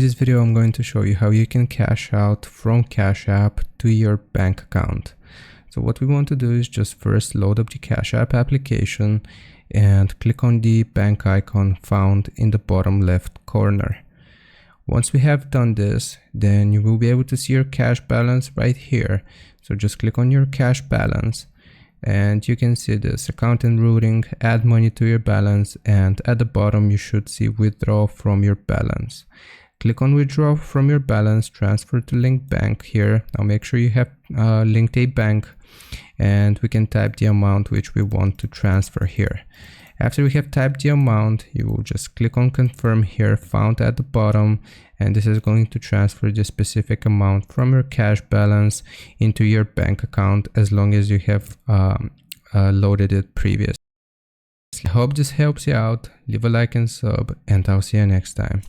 this video, I'm going to show you how you can cash out from Cash App to your bank account. So what we want to do is just first load up the Cash App application and click on the bank icon found in the bottom left corner. Once we have done this, then you will be able to see your cash balance right here. So just click on your cash balance and you can see this account and routing, add money to your balance, and at the bottom you should see withdraw from your balance. Click on withdraw from your balance, transfer to linked bank here. Now make sure you have linked a bank and we can type the amount which we want to transfer here. After we have typed the amount, you will just click on confirm here found at the bottom, and this is going to transfer the specific amount from your cash balance into your bank account as long as you have loaded it previously. I hope this helps you out. Leave a like and sub, and I'll see you next time.